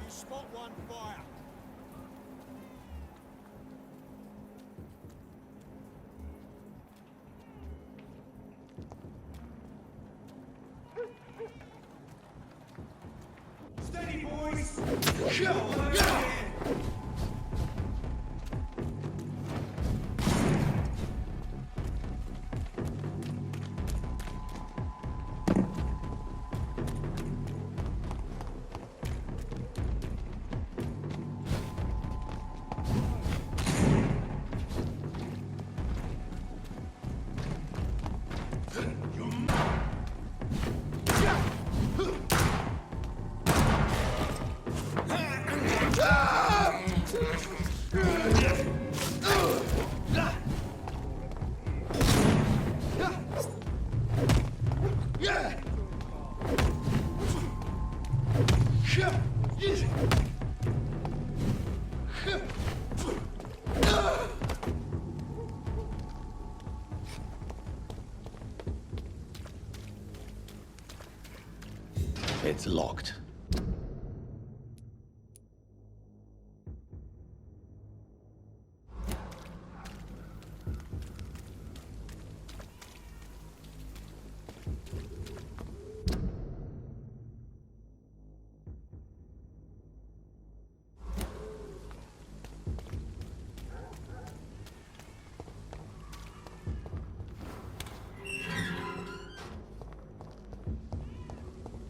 Spot one fire. Steady, boys. It's locked.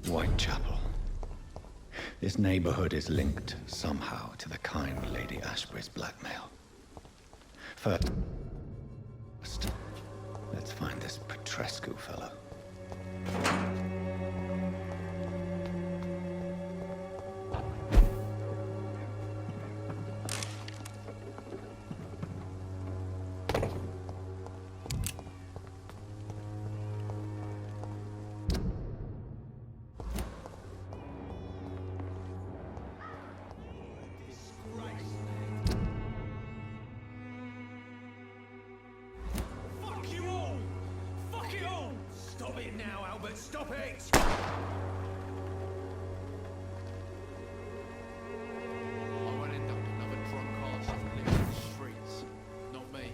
Whitechapel. This neighborhood is linked somehow to the kind Lady Ashbury's blackmail. First, let's find this Petrescu fellow. Stop it! I won't end up another drunk arse living in the streets. Not me.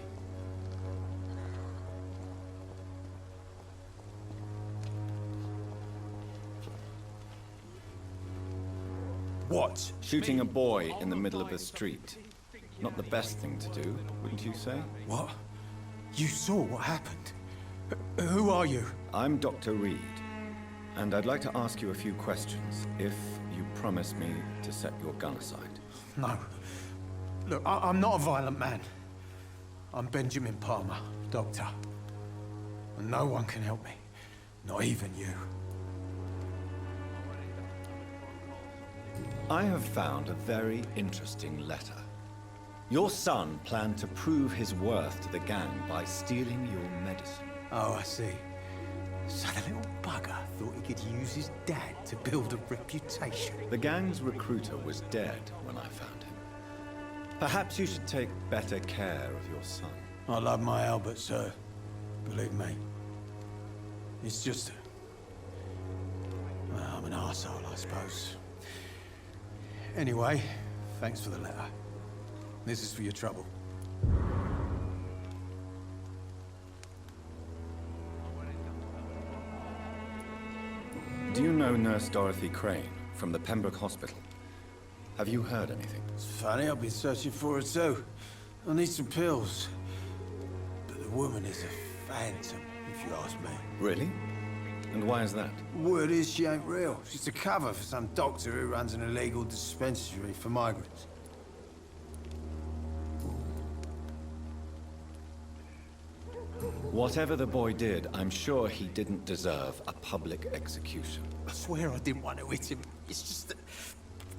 What? Shooting a boy in the middle of the street. Not the best thing to do, wouldn't you say? What? You saw what happened? Who are you? I'm Dr. Reid, and I'd like to ask you a few questions, if you promise me to set your gun aside. No. Look, I'm not a violent man. I'm Benjamin Palmer, doctor. And no one can help me. Not even you. I have found a very interesting letter. Your son planned to prove his worth to the gang by stealing your medicine. Oh, I see. So the little bugger thought he could use his dad to build a reputation. The gang's recruiter was dead when I found him. Perhaps you should take better care of your son. I love my Albert, sir. Believe me. It's just... well, I'm an arsehole, I suppose. Anyway, thanks for the letter. This is for your trouble. Do you know Nurse Dorothy Crane from the Pembroke Hospital? Have you heard anything? It's funny, I've been searching for her too. I need some pills. But the woman is a phantom, if you ask me. Really? And why is that? Word is she ain't real. She's a cover for some doctor who runs an illegal dispensary for migrants. Whatever the boy did, I'm sure he didn't deserve a public execution. I swear I didn't want to hit him. It's just that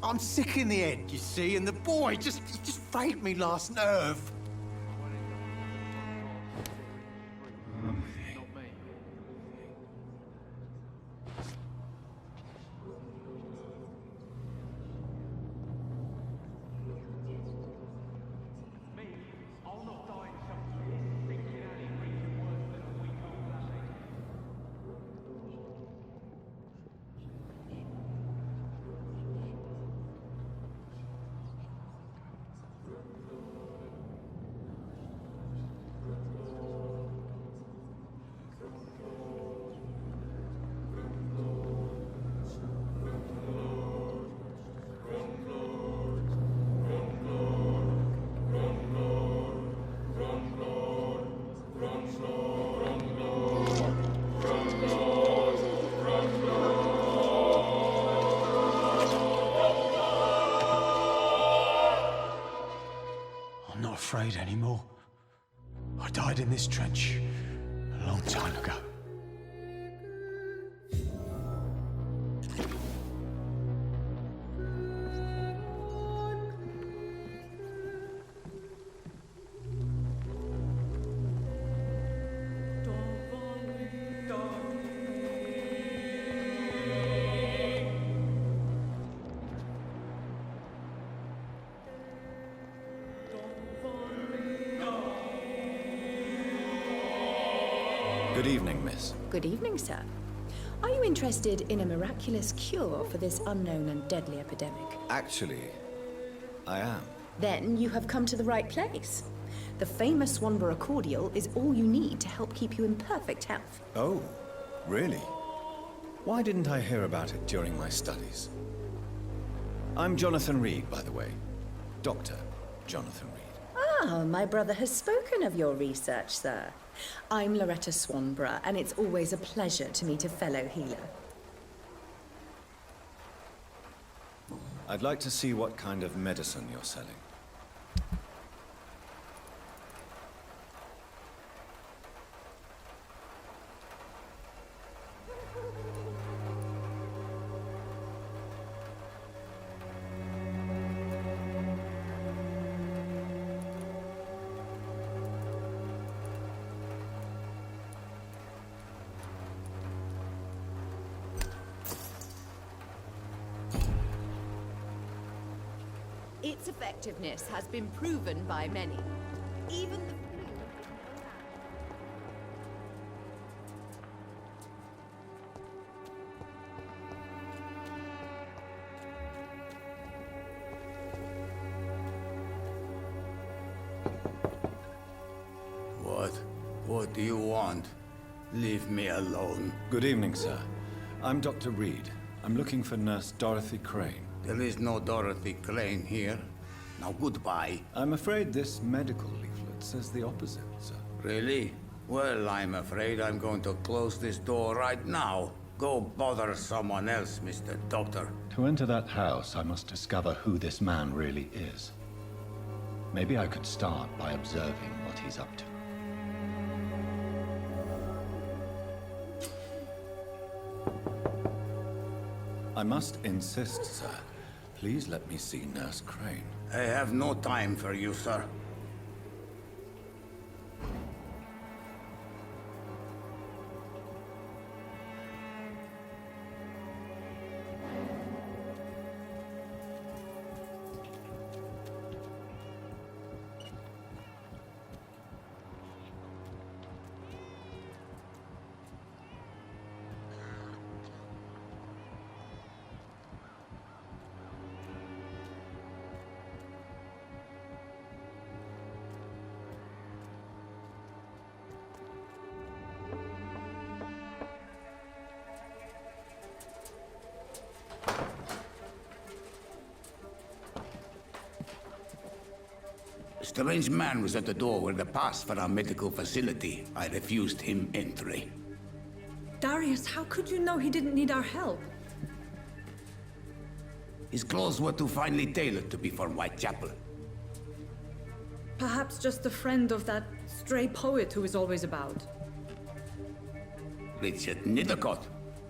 I'm sick in the head, you see, and the boy he just failed me last nerve. I'm not afraid anymore. I died in this trench a long time ago. Good evening, miss. Good evening, sir. Are you interested in a miraculous cure for this unknown and deadly epidemic? Actually, I am. Then you have come to the right place. The famous Swanborough cordial is all you need to help keep you in perfect health. Oh, really? Why didn't I hear about it during my studies? I'm Jonathan Reid, by the way. Dr. Jonathan Reid. Ah, my brother has spoken of your research, sir. I'm Loretta Swanborough, and it's always a pleasure to meet a fellow healer. I'd like to see what kind of medicine you're selling. Its effectiveness has been proven by many. Even the... What do you want? Leave me alone. Good evening, sir. I'm Dr. Reid. I'm looking for Nurse Dorothy Crane. There is no Dorothy Crane here. Now goodbye. I'm afraid this medical leaflet says the opposite, sir. Really? Well, I'm afraid I'm going to close this door right now. Go bother someone else, Mr. Doctor. To enter that house, I must discover who this man really is. Maybe I could start by observing what he's up to. I must insist, sir. Please let me see Nurse Crane. I have no time for you, sir. strange man was at the door with a pass for our medical facility. I refused him entry. Darius, how could you know he didn't need our help? His clothes were too finely tailored to be from Whitechapel. Perhaps just a friend of that stray poet who is always about. Richard Nithercott?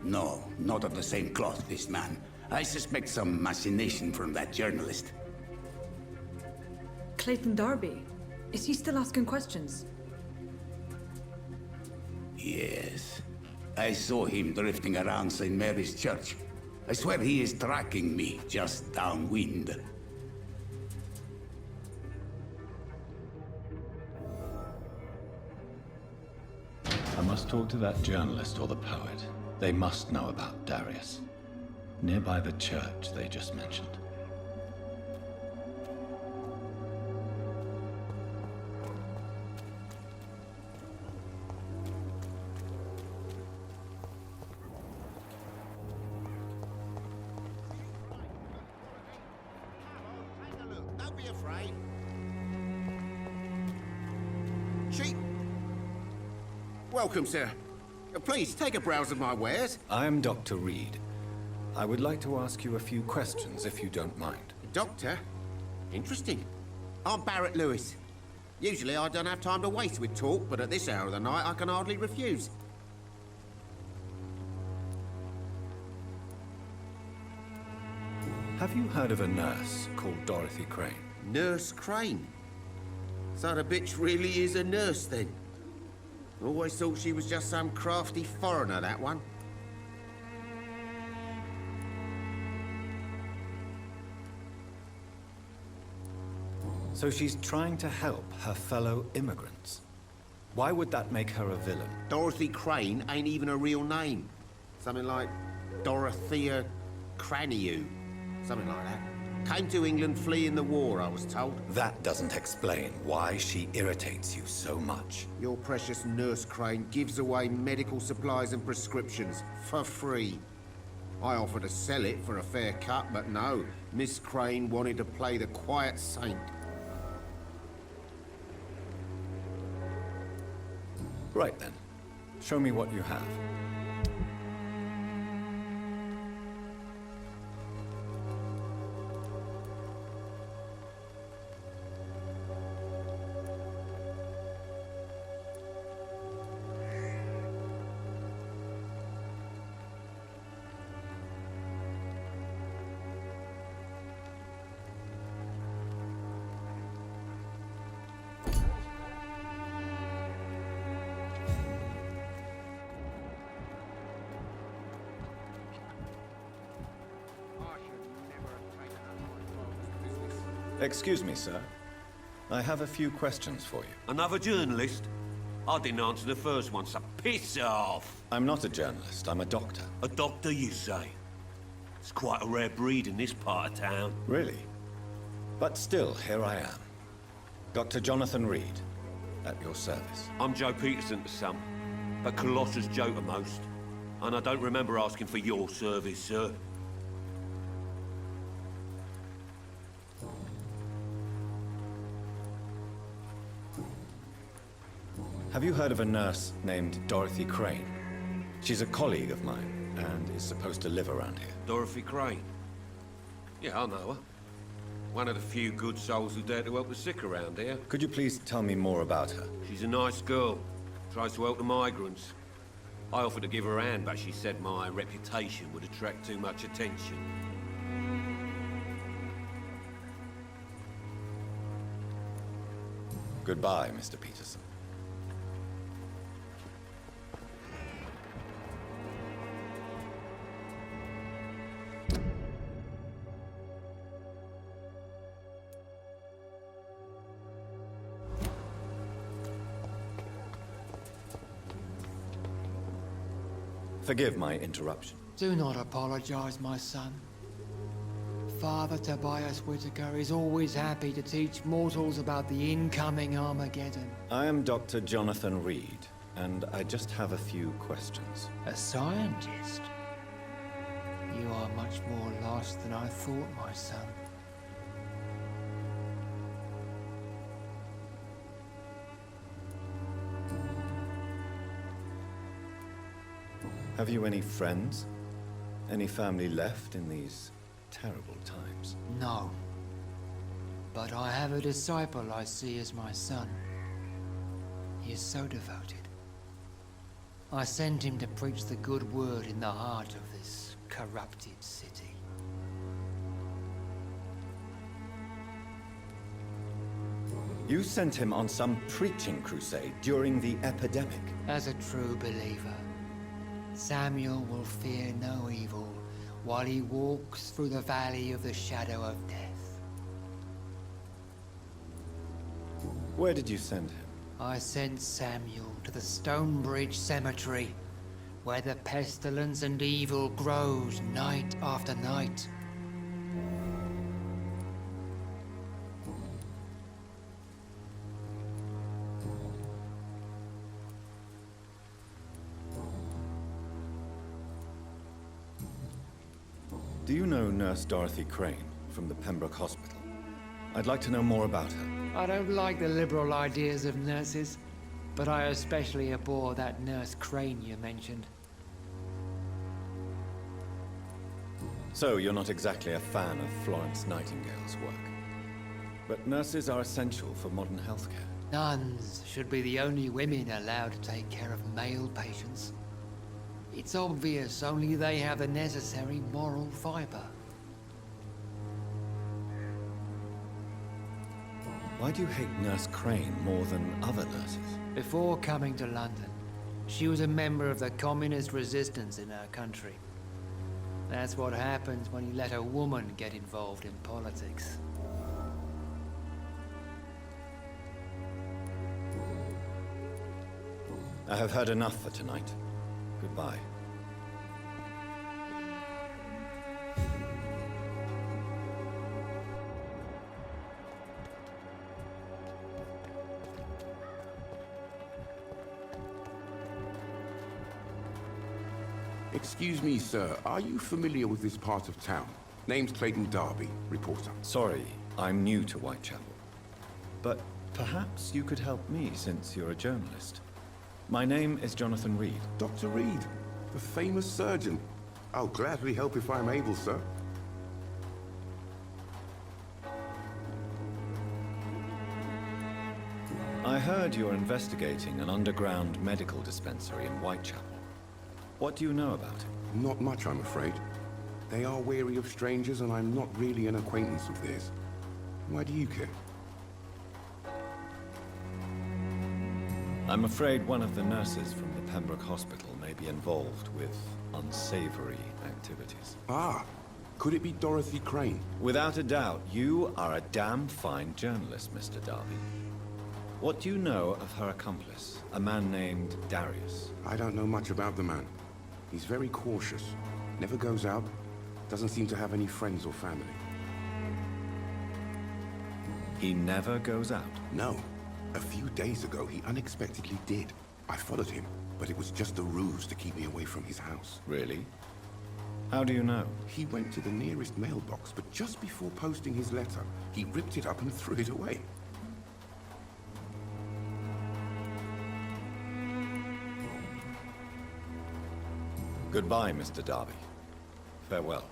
No, not of the same cloth, this man. I suspect some machination from that journalist. Clayton Darby. Is he still asking questions? Yes. I saw him drifting around St. Mary's Church. I swear he is tracking me just downwind. I must talk to that journalist or the poet. They must know about Darius. Nearby the church they just mentioned. Don't be afraid. Cheap. Welcome, sir. Please, take a browse of my wares. I am Dr. Reid. I would like to ask you a few questions, if you don't mind. Doctor? Interesting. I'm Barrett Lewis. Usually I don't have time to waste with talk, but at this hour of the night I can hardly refuse. Have you heard of a nurse called Dorothy Crane? Nurse Crane? So the bitch really is a nurse, then? Always thought she was just some crafty foreigner, that one. So she's trying to help her fellow immigrants. Why would that make her a villain? Dorothy Crane ain't even a real name. Something like Dorothea Craniu. Something like that. Came to England fleeing the war, I was told. That doesn't explain why she irritates you so much. Your precious Nurse Crane gives away medical supplies and prescriptions for free. I offered to sell it for a fair cut, but no. Miss Crane wanted to play the quiet saint. Right then. Show me what you have. Excuse me, sir. I have a few questions for you. Another journalist? I didn't answer the first one, so piss off! I'm not a journalist, I'm a doctor. A doctor, you say? It's quite a rare breed in this part of town. Really? But still, here I am. Dr. Jonathan Reid, at your service. I'm Joe Peterson to some, but Colossus Joe to most. And I don't remember asking for your service, sir. Have you heard of a nurse named Dorothy Crane? She's a colleague of mine, and is supposed to live around here. Dorothy Crane? Yeah, I know her. One of the few good souls who dare to help the sick around here. Could you please tell me more about her? She's a nice girl. Tries to help the migrants. I offered to give her a hand, but she said my reputation would attract too much attention. Goodbye, Mr. Peterson. Forgive my interruption. Do not apologize, my son. Father Tobias Whitaker is always happy to teach mortals about the incoming Armageddon. I am Dr. Jonathan Reid, and I just have a few questions. A scientist? You are much more lost than I thought, my son. Have you any friends? Any family left in these terrible times? No. But I have a disciple I see as my son. He is so devoted. I sent him to preach the good word in the heart of this corrupted city. You sent him on some preaching crusade during the epidemic. As a true believer, Samuel will fear no evil while he walks through the valley of the shadow of death. Where did you send him? I sent Samuel to the Stonebridge Cemetery, where the pestilence and evil grows night after night. Do you know Nurse Dorothy Crane from the Pembroke Hospital? I'd like to know more about her. I don't like the liberal ideas of nurses, but I especially abhor that Nurse Crane you mentioned. So, you're not exactly a fan of Florence Nightingale's work. But nurses are essential for modern healthcare. Nuns should be the only women allowed to take care of male patients. It's obvious only they have the necessary moral fiber. Why do you hate Nurse Crane more than other nurses? Before coming to London, she was a member of the communist resistance in our country. That's what happens when you let a woman get involved in politics. I have heard enough for tonight. Goodbye. Excuse me, sir. Are you familiar with this part of town? Name's Clayton Darby, reporter. Sorry, I'm new to Whitechapel. But perhaps you could help me since you're a journalist. My name is Jonathan Reid. Dr. Reid, the famous surgeon. I'll gladly help if I'm able, sir. I heard you're investigating an underground medical dispensary in Whitechapel. What do you know about it? Not much, I'm afraid. They are wary of strangers, and I'm not really an acquaintance of theirs. Why do you care? I'm afraid one of the nurses from the Pembroke Hospital may be involved with unsavory activities. Ah, could it be Dorothy Crane? Without a doubt, you are a damn fine journalist, Mr. Darby. What do you know of her accomplice, a man named Darius? I don't know much about the man. He's very cautious. Never goes out. Doesn't seem to have any friends or family. He never goes out? No. A few days ago, he unexpectedly did. I followed him, but it was just a ruse to keep me away from his house. Really? How do you know? He went to the nearest mailbox, but just before posting his letter, he ripped it up and threw it away. Goodbye, Mr. Darby. Farewell.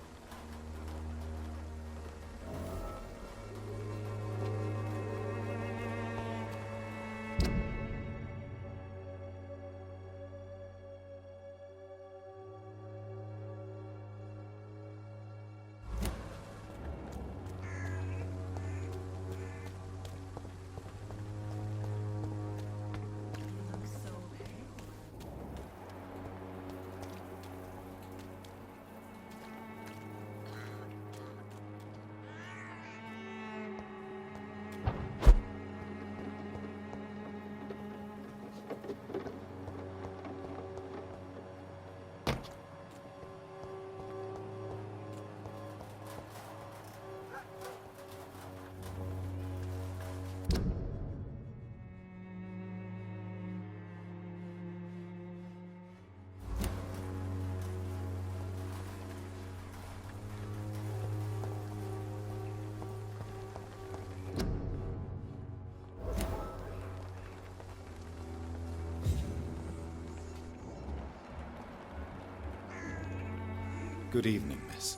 Good evening, miss.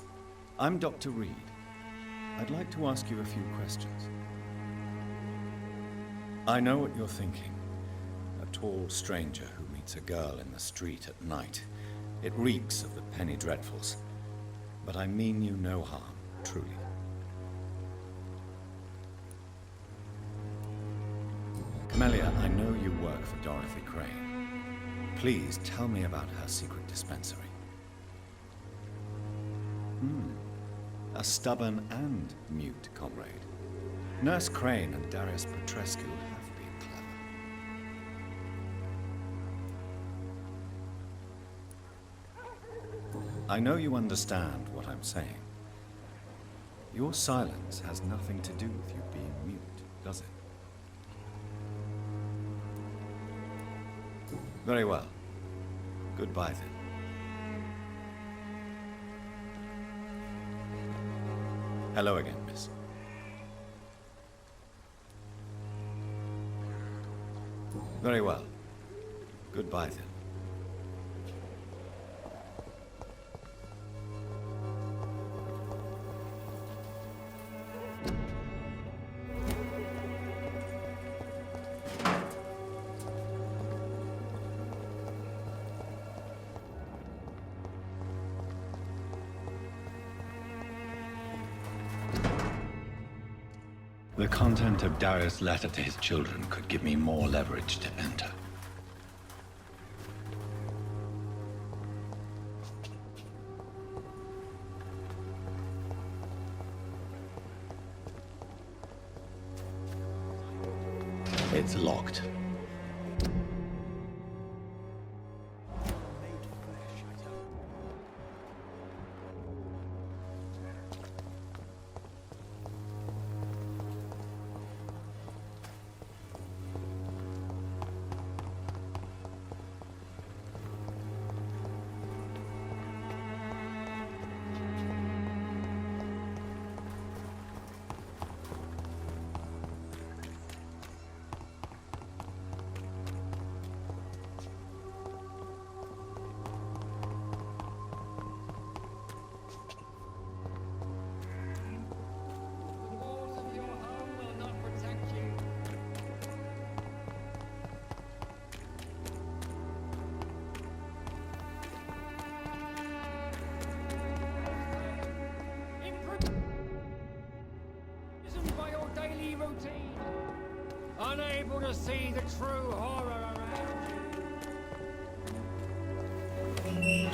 I'm Dr. Reid. I'd like to ask you a few questions. I know what you're thinking. A tall stranger who meets a girl in the street at night. It reeks of the penny dreadfuls. But I mean you no harm, truly. Camellia, I know you work for Dorothy Crane. Please tell me about her secret dispensary. A stubborn and mute comrade. Nurse Crane and Darius Petrescu have been clever. I know you understand what I'm saying. Your silence has nothing to do with you being mute, does it? Very well. Goodbye then. Hello again, miss. Very well. Goodbye then. The content of Darius' letter to his children could give me more leverage to enter. It's locked. Unable to see the true horror around you.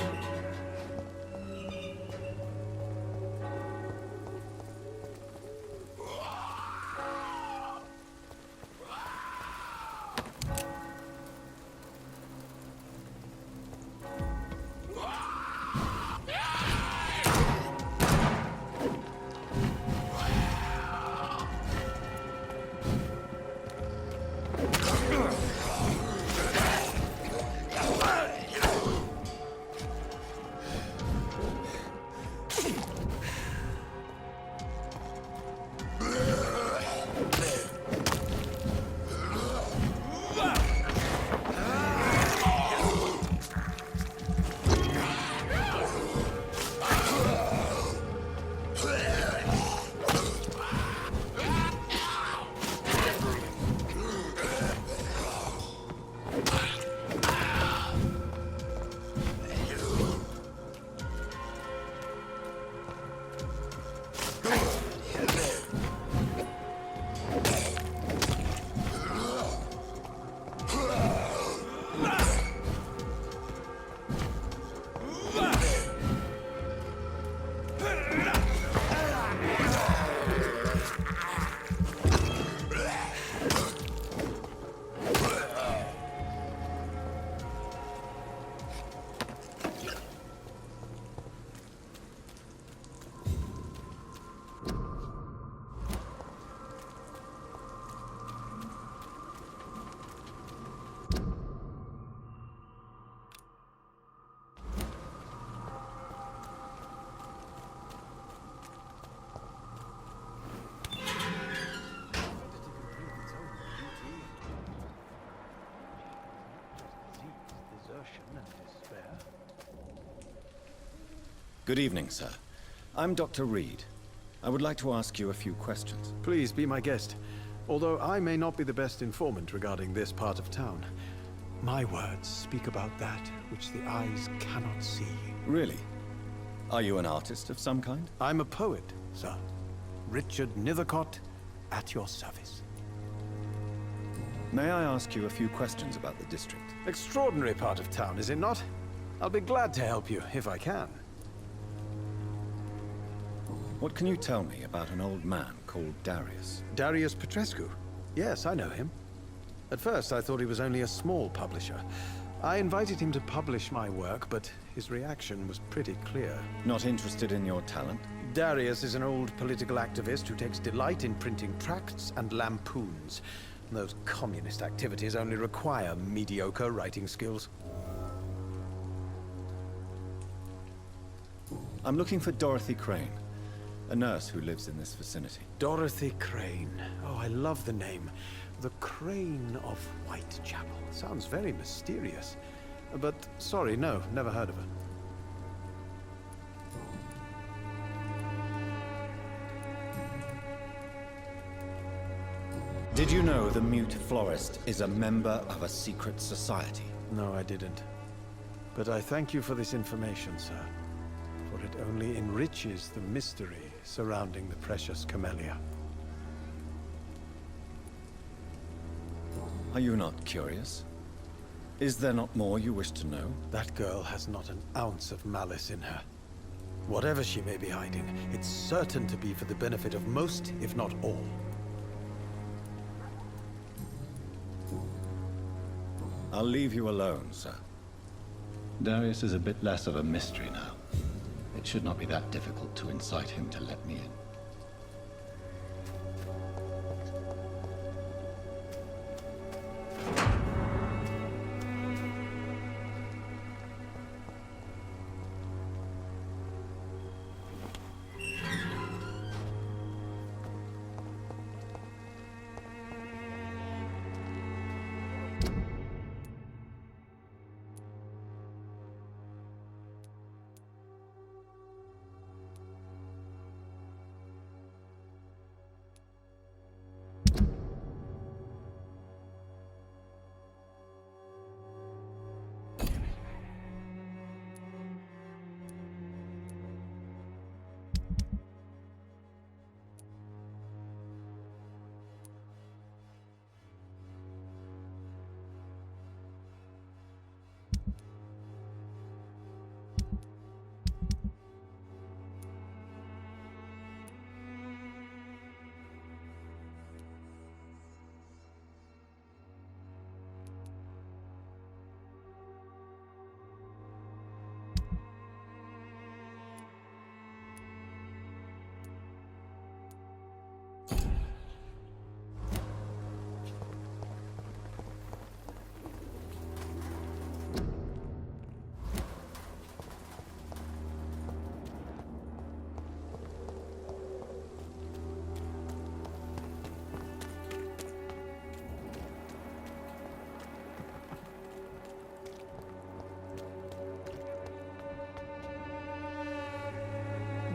Good evening, sir. I'm Dr. Reid. I would like to ask you a few questions. Please be my guest. Although I may not be the best informant regarding this part of town, my words speak about that which the eyes cannot see. Really? Are you an artist of some kind? I'm a poet, sir. Richard Nethercott, at your service. May I ask you a few questions about the district? Extraordinary part of town, is it not? I'll be glad to help you, if I can. What can you tell me about an old man called Darius? Darius Petrescu? Yes, I know him. At first, I thought he was only a small publisher. I invited him to publish my work, but his reaction was pretty clear. Not interested in your talent? Darius is an old political activist who takes delight in printing tracts and lampoons. Those communist activities only require mediocre writing skills. I'm looking for Dorothy Crane, a nurse who lives in this vicinity. Dorothy Crane. Oh, I love the name. The Crane of Whitechapel. Sounds very mysterious. But, sorry, no, never heard of her. Did you know the Mute Florist is a member of a secret society? No, I didn't. But I thank you for this information, sir. For it only enriches the mystery surrounding the precious camellia. Are you not curious? Is there not more you wish to know? That girl has not an ounce of malice in her. Whatever she may be hiding, it's certain to be for the benefit of most, if not all. I'll leave you alone, sir. Darius is a bit less of a mystery now. It should not be that difficult to incite him to let me in.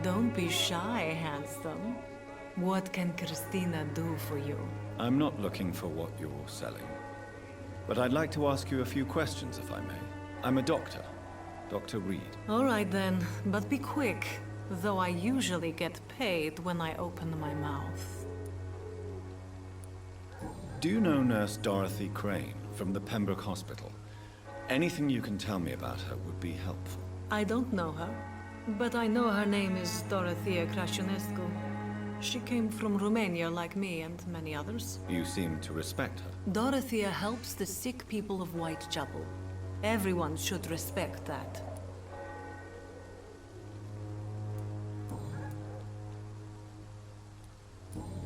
Don't be shy, handsome. What can Christina do for you? I'm not looking for what you're selling. But I'd like to ask you a few questions, if I may. I'm a doctor. Dr. Reid. All right then, but be quick. Though I usually get paid when I open my mouth. Do you know Nurse Dorothy Crane from the Pembroke Hospital? Anything you can tell me about her would be helpful. I don't know her, but I know her name is Dorothea Crăciunescu. She came from Romania like me and many others. You seem to respect her. Dorothea helps the sick people of Whitechapel. Everyone should respect that.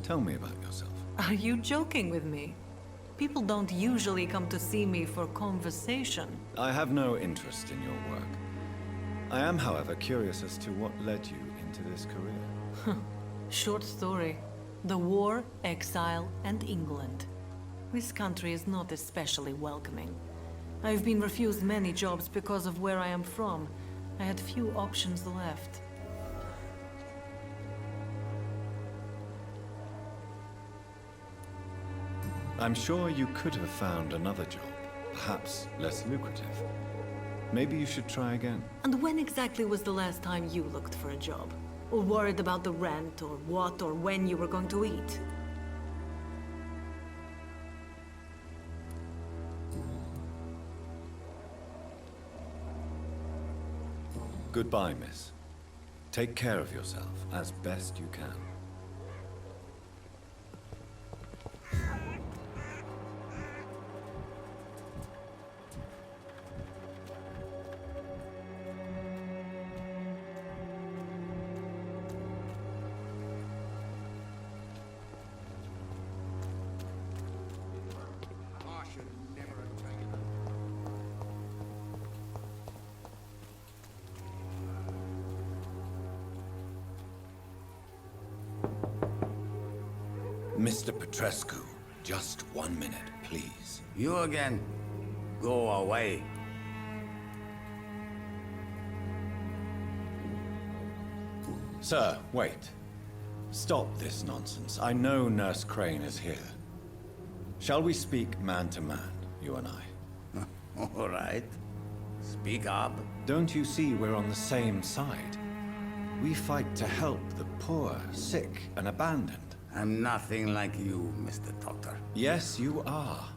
Tell me about yourself. Are you joking with me? People don't usually come to see me for conversation. I have no interest in your work. I am, however, curious as to what led you into this career. Short story. The war, exile, and England. This country is not especially welcoming. I've been refused many jobs because of where I am from, I had few options left. I'm sure you could have found another job, perhaps less lucrative. Maybe you should try again. And when exactly was the last time you looked for a job? Or worried about the rent, or what or when you were going to eat? Goodbye, miss. Take care of yourself as best you can. Mr. Petrescu, just 1 minute, please. You again? Go away. Sir, wait. Stop this nonsense. I know Nurse Crane is here. Shall we speak man to man, you and I? All right. Speak up. Don't you see we're on the same side? We fight to help the poor, sick, and abandoned. I'm nothing like you, Mr. Doctor. Yes, you are.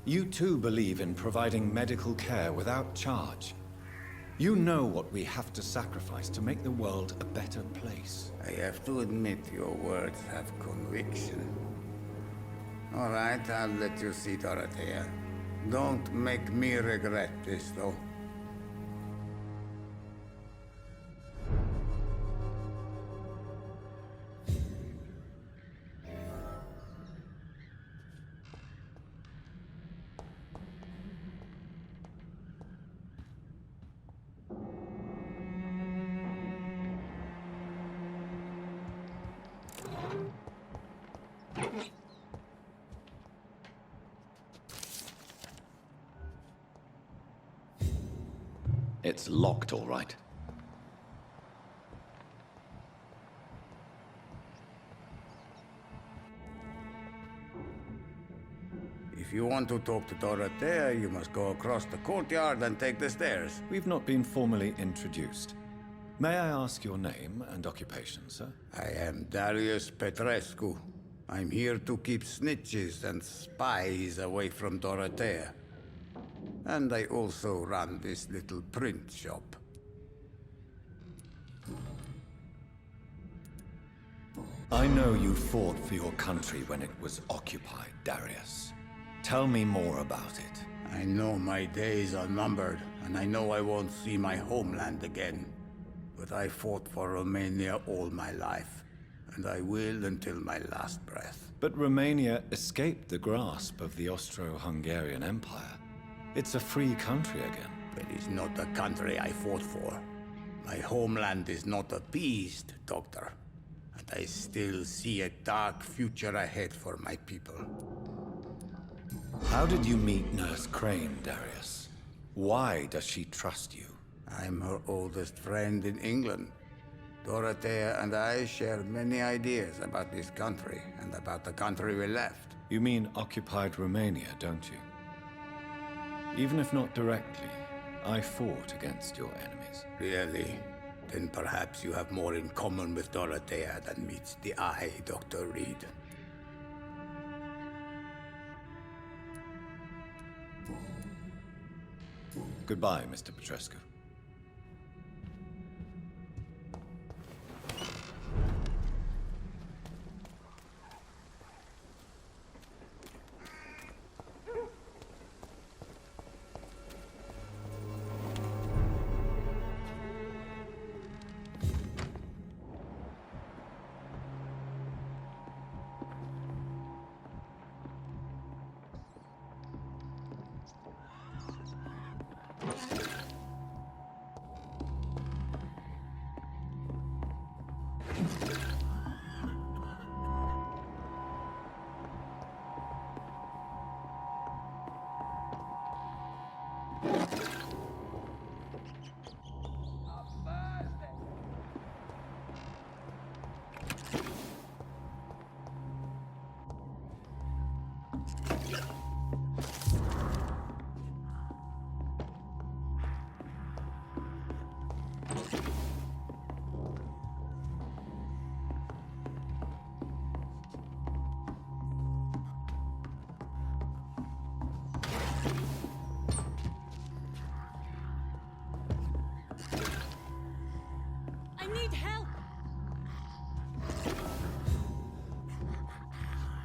You too believe in providing medical care without charge. You know what we have to sacrifice to make the world a better place. I have to admit your words have conviction. All right, I'll let you see Dorothea. Don't make me regret this, though. It's locked, all right. If you want to talk to Dorothea, you must go across the courtyard and take the stairs. We've not been formally introduced. May I ask your name and occupation, sir? I am Darius Petrescu. I'm here to keep snitches and spies away from Dorothea. And I also run this little print shop. I know you fought for your country when it was occupied, Darius. Tell me more about it. I know my days are numbered, and I know I won't see my homeland again. But I fought for Romania all my life, and I will until my last breath. But Romania escaped the grasp of the Austro-Hungarian Empire. It's a free country again. But it's not the country I fought for. My homeland is not appeased, Doctor. And I still see a dark future ahead for my people. How did you meet Nurse Crane, Darius? Why does she trust you? I'm her oldest friend in England. Dorothea and I share many ideas about this country and about the country we left. You mean occupied Romania, don't you? Even if not directly, I fought against your enemies. Really? Then perhaps you have more in common with Dorothea than meets the eye, Dr. Reid. Goodbye, Mr. Petrescu.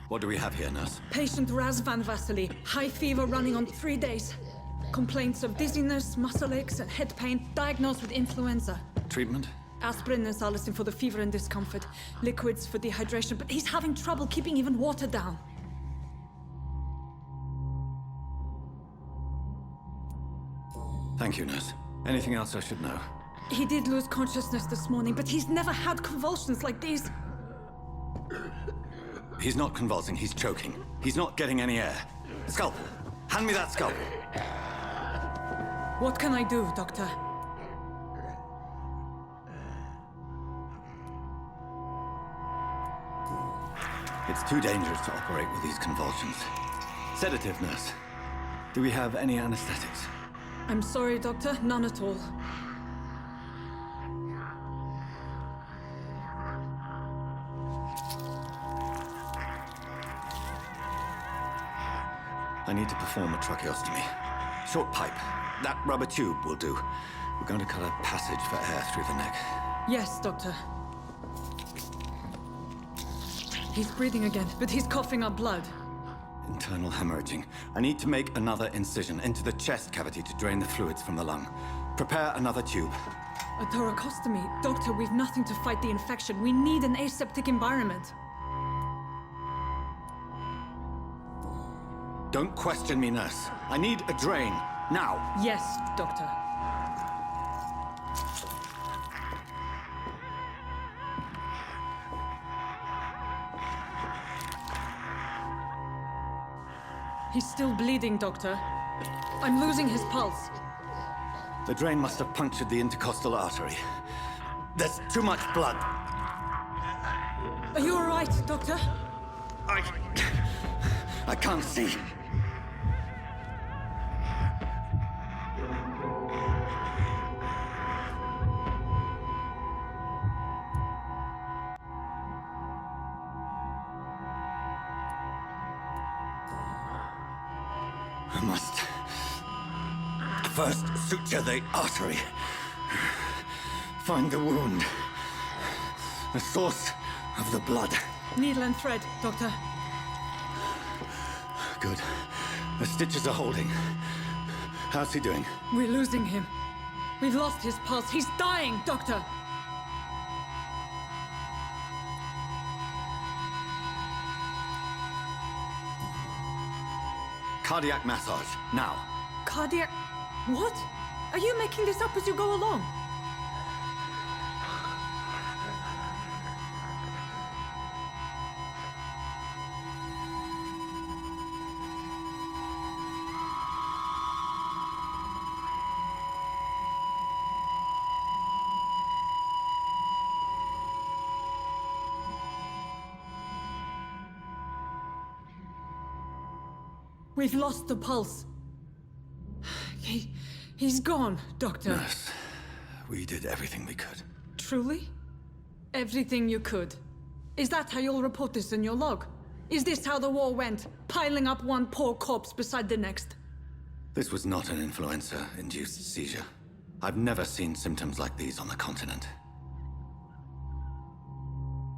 What do we have here, nurse? Patient Raz Van Vasily. High fever running on 3 days. Complaints of dizziness, muscle aches, and head pain. Diagnosed with influenza. Treatment? Aspirin and salicin for the fever and discomfort. Liquids for dehydration, but he's having trouble keeping even water down. Thank you, nurse. Anything else I should know? He did lose consciousness this morning, but he's never had convulsions like these. He's not convulsing, he's choking. He's not getting any air. Scalpel! Hand me that scalpel! What can I do, Doctor? It's too dangerous to operate with these convulsions. Sedative, nurse. Do we have any anesthetics? I'm sorry, Doctor. None at all. I need to perform a tracheostomy. Short pipe. That rubber tube will do. We're going to cut a passage for air through the neck. Yes, Doctor. He's breathing again, but he's coughing up blood. Internal hemorrhaging. I need to make another incision into the chest cavity to drain the fluids from the lung. Prepare another tube. A thoracostomy. Doctor, we've nothing to fight the infection. We need an aseptic environment. Don't question me, nurse. I need a drain. Now. Yes, Doctor. He's still bleeding, Doctor. I'm losing his pulse. The drain must have punctured the intercostal artery. There's too much blood. Are you all right, Doctor? I can't see. I must first suture the artery. Find the wound. The source of the blood. Needle and thread, Doctor. Good. The stitches are holding. How's he doing? We're losing him. We've lost his pulse. He's dying, Doctor. Cardiac massage, now. Cardiac... What? Are you making this up as you go along? We've lost the pulse. He's gone, Doctor. Nurse, we did everything we could. Truly? Everything you could? Is that how you'll report this in your log? Is this how the war went? Piling up one poor corpse beside the next? This was not an influenza-induced seizure. I've never seen symptoms like these on the continent.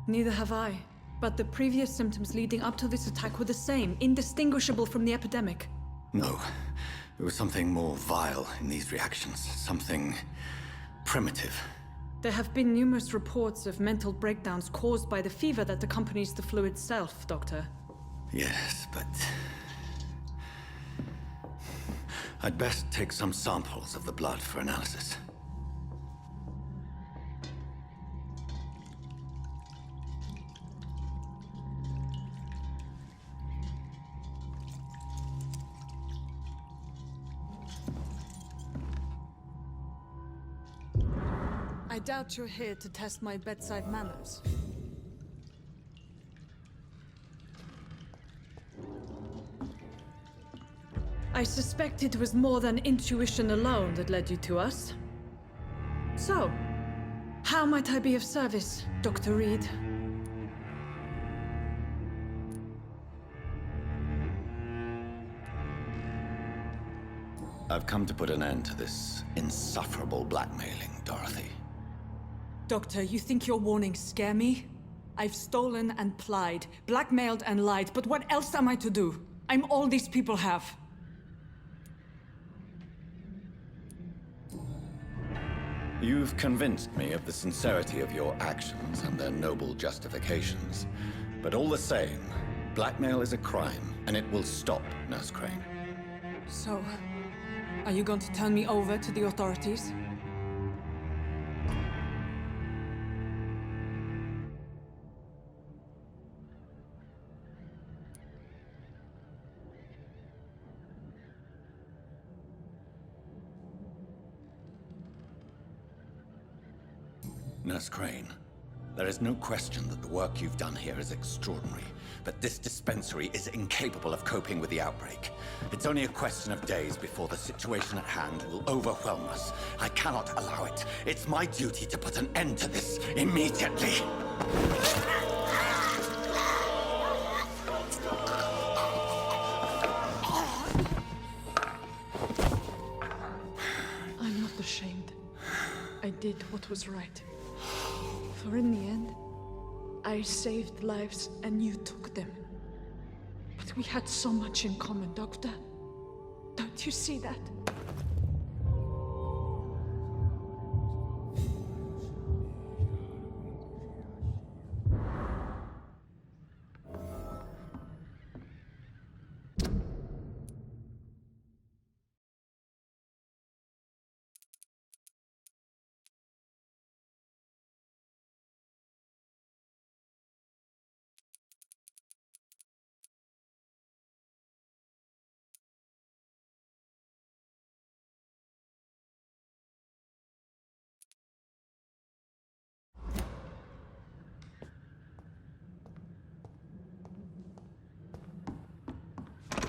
Neither have I. But the previous symptoms leading up to this attack were the same, indistinguishable from the epidemic. No. There was something more vile in these reactions. Something primitive. There have been numerous reports of mental breakdowns caused by the fever that accompanies the flu itself, Doctor. Yes, but... I'd best take some samples of the blood for analysis. I doubt you're here to test my bedside manners. I suspect it was more than intuition alone that led you to us. So, how might I be of service, Dr. Reid? I've come to put an end to this insufferable blackmailing, Dorothy. Doctor, you think your warnings scare me? I've stolen and plied, blackmailed and lied, but what else am I to do? I'm all these people have. You've convinced me of the sincerity of your actions and their noble justifications. But all the same, blackmail is a crime, and it will stop, Nurse Crane. So, are you going to turn me over to the authorities? Nurse Crane, there is no question that the work you've done here is extraordinary, but this dispensary is incapable of coping with the outbreak. It's only a question of days before the situation at hand will overwhelm us. I cannot allow it. It's my duty to put an end to this immediately. I'm not ashamed. I did what was right. For in the end, I saved lives and you took them. But we had so much in common, Doctor. Don't you see that?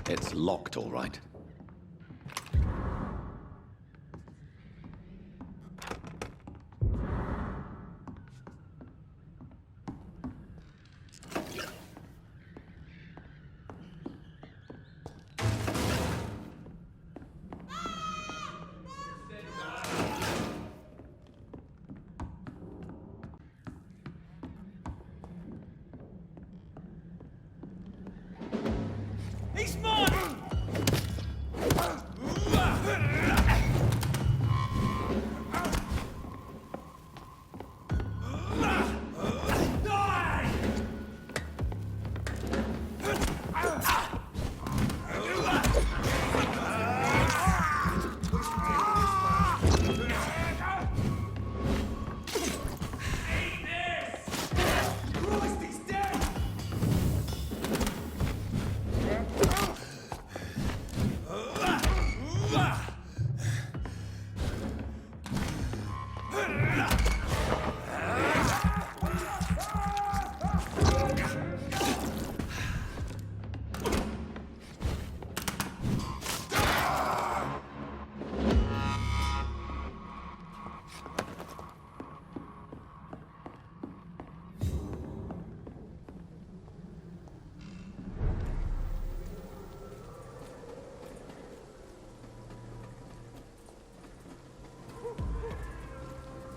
It's locked, all right. He's mine!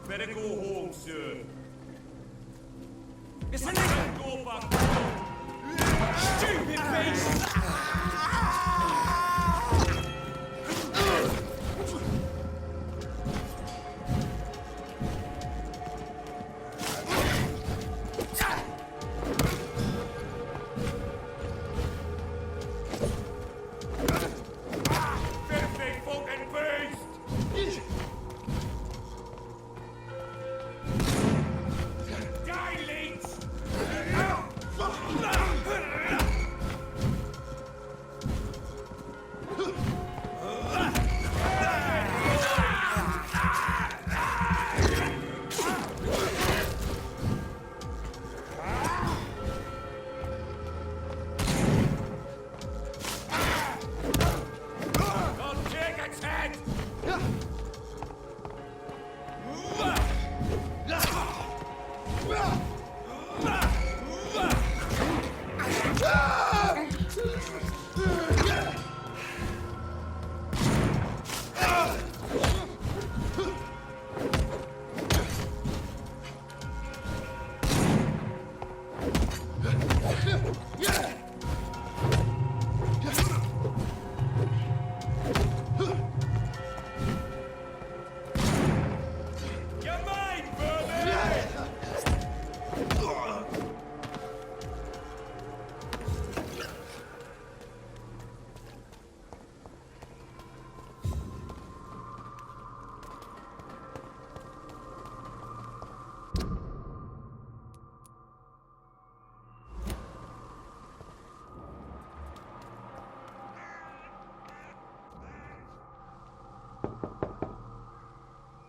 Better go home, sir. It's an Go back home. stupid beast! Filthy fucking beast! Die, leech!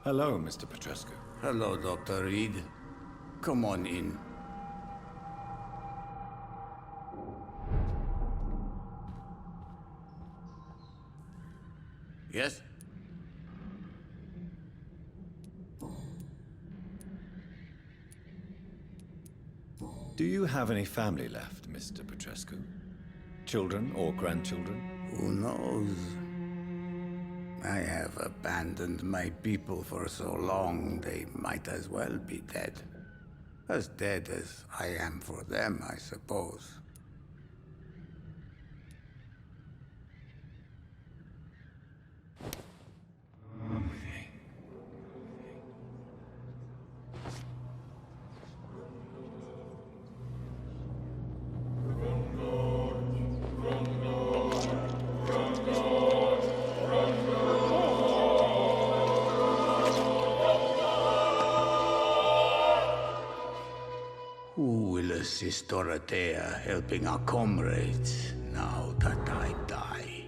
Hello, Mr. Petrescu. Hello, Dr. Reid. Come on in. Yes? Do you have any family left, Mr. Petrescu? Children or grandchildren? Who knows? I have abandoned my people for so long, they might as well be dead. As dead as I am for them, I suppose. Who will assist Dorothea helping our comrades now that I die?